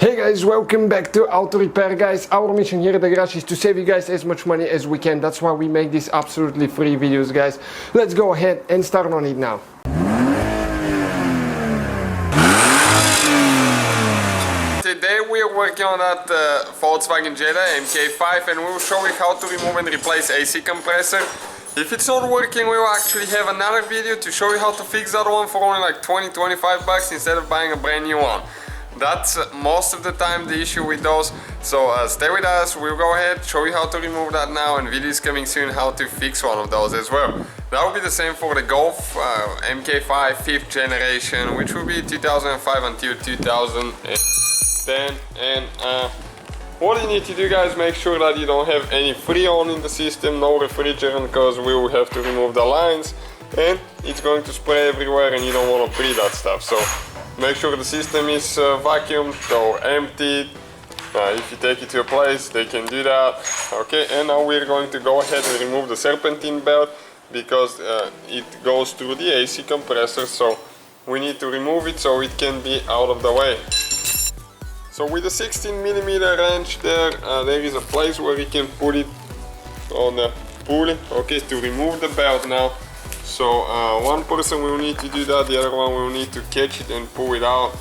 Hey guys, welcome back to Auto Repair guys. Our mission here at the garage is to save you guys as much money as we can. That's why we make these absolutely free videos guys. Let's go ahead and start on it now. Today we are working on that Volkswagen Jetta MK5 and we will show you how to remove and replace AC compressor. If it's not working, we will actually have another video to show you how to fix that one for only like 20-25 bucks instead of buying a brand new one. That's most of the time the issue with those, so stay with us. We'll go ahead, show you how to remove that now, and video is coming soon how to fix one of those as well. That will be the same for the Golf MK5 5th generation, which will be 2005 until 2010. And what you need to do guys, make sure that you don't have any freon in the system, no refrigerant, because we will have to remove the lines and it's going to spray everywhere and you don't want to breathe that stuff. So make sure the system is vacuumed or emptied. If you take it to a place, they can do that. Okay, and now we're going to go ahead and remove the serpentine belt because it goes through the AC compressor, so we need to remove it so it can be out of the way. So with the 16mm wrench there, there is a place where you can put it on the pulley, okay, to remove the belt now. So one person will need to do that, the other one will need to catch it and pull it out.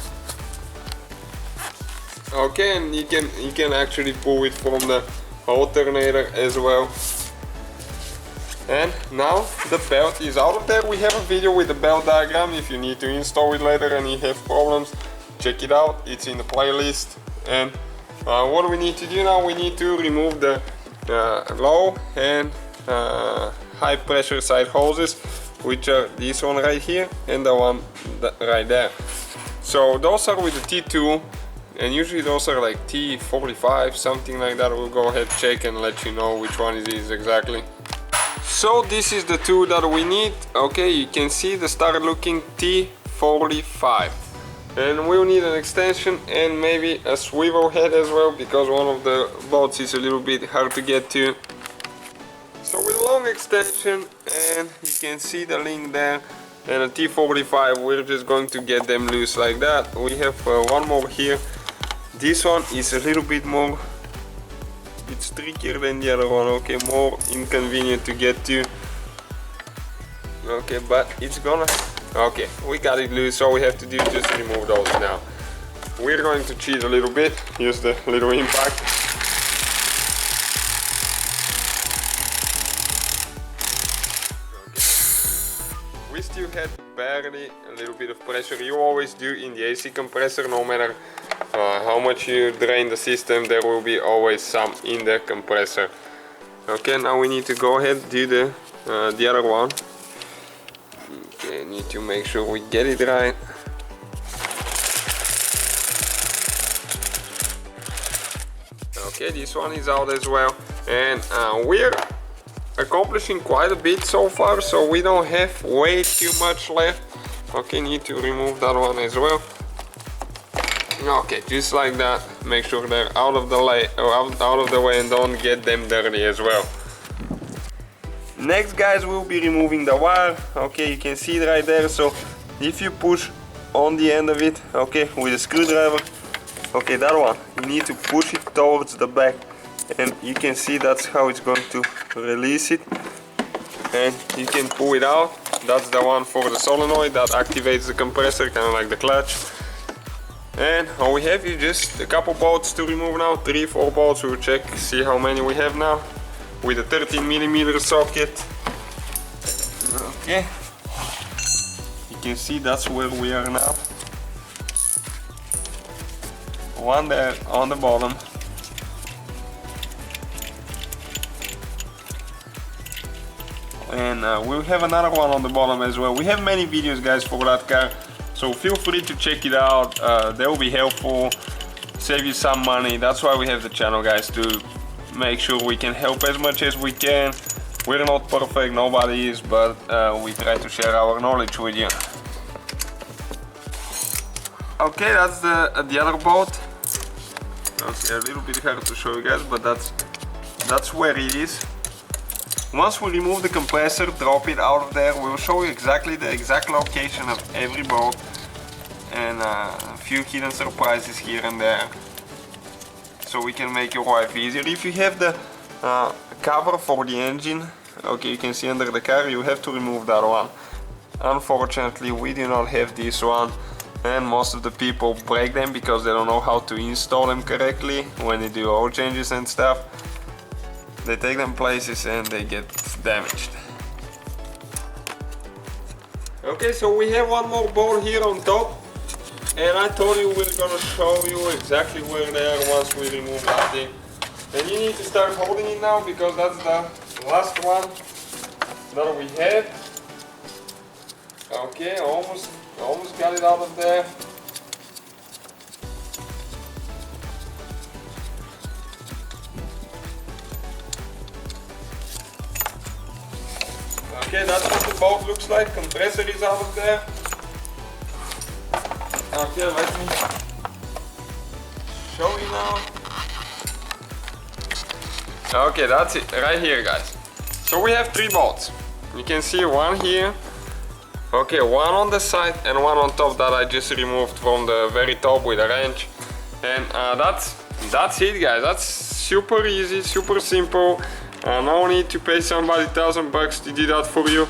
Okay, and you can actually pull it from the alternator as well. And now the belt is out of there. We have a video with the belt diagram if you need to install it later and you have problems. Check it out, it's in the playlist. And what we need to do now, we need to remove the low and high pressure side hoses, which are this one right here and the one right there. So those are with the T2 and usually those are like T45, something like that. We'll go ahead, check and let you know which one it is exactly. So this is the tool that we need. Okay, you can see the start looking T45. And we'll need an extension and maybe a swivel head as well, because one of the bolts is a little bit hard to get to. So with a long extension, and you can see the link there, and a T45, we're just going to get them loose like that. We have one more here. This one is a little bit more, it's trickier than the other one, okay, more inconvenient to get to. Okay, but it's gonna, okay, we got it loose, so all we have to do is just remove those now. We're going to cheat a little bit, use the little impact. We still had barely a little bit of pressure. You always do in the AC compressor, no matter how much you drain the system, there will be always some in the compressor. Okay, now we need to go ahead and do the other one. Okay, need to make sure we get it right. Okay, this one is out as well, and we're accomplishing quite a bit so far, so we don't have way too much left. Okay, need to remove that one as well. Okay, just like that. Make sure they're out of the way, and don't get them dirty as well. Next guys, we'll be removing the wire. Okay, you can see it right there. So if you push on the end of it, okay, with a screwdriver, okay, that one, you need to push it towards the back, and you can see that's how it's going to release it, and you can pull it out. That's the one for the solenoid that activates the compressor, kind of like the clutch. And all we have is just a couple bolts to remove now, 3-4 bolts. We'll check, see how many we have now with a 13mm socket. Okay, you can see that's where we are now. One there on the bottom. And we'll have another one on the bottom as well. We have many videos guys for that car, so feel free to check it out. They will be helpful, save you some money. That's why we have the channel guys, to make sure we can help as much as we can. We're not perfect, nobody is, but we try to share our knowledge with you. Okay, that's the other bolt. Okay, a little bit hard to show you guys, but that's where it is. Once we remove the compressor, drop it out of there, we'll show you exactly the exact location of every bolt and a few hidden surprises here and there. so we can make your life easier. If you have the cover for the engine, okay, you can see under the car, you have to remove that one. Unfortunately, we do not have this one, and most of the people break them because they don't know how to install them correctly when they do oil changes and stuff. They take them places and they get damaged. Okay, so we have one more ball here on top, and I told you we're gonna show you exactly where they are once we remove that thing. And you need to start holding it now because that's the last one that we have. Okay, almost got it out of there. Okay, that's what the bolt looks like. Compressor is out of there. Okay, let me show you now. Okay, that's it, right here, guys. So we have 3 bolts. You can see one here. Okay, one on the side and one on top that I just removed from the very top with a wrench. And that's it, guys. That's super easy, super simple. No need to pay somebody $1,000 to do that for you.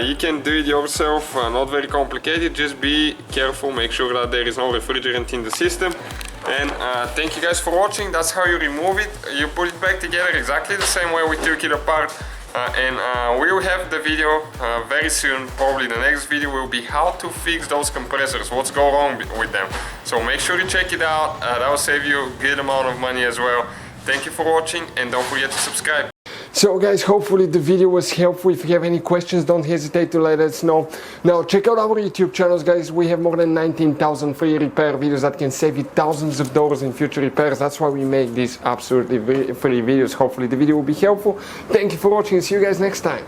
You can do it yourself, not very complicated. Just be careful, make sure that there is no refrigerant in the system. And thank you guys for watching. That's how you remove it. You put it back together exactly the same way we took it apart. And we will have the video very soon. Probably the next video will be how to fix those compressors, what's going wrong with them. So make sure you check it out. That will save you a good amount of money as well. Thank you for watching, and don't forget to subscribe. So guys, hopefully the video was helpful. If you have any questions, don't hesitate to let us know. Now check out our YouTube channels, guys. We have more than 19,000 free repair videos that can save you thousands of dollars in future repairs. That's why we make these absolutely free videos. Hopefully the video will be helpful. Thank you for watching. See you guys next time.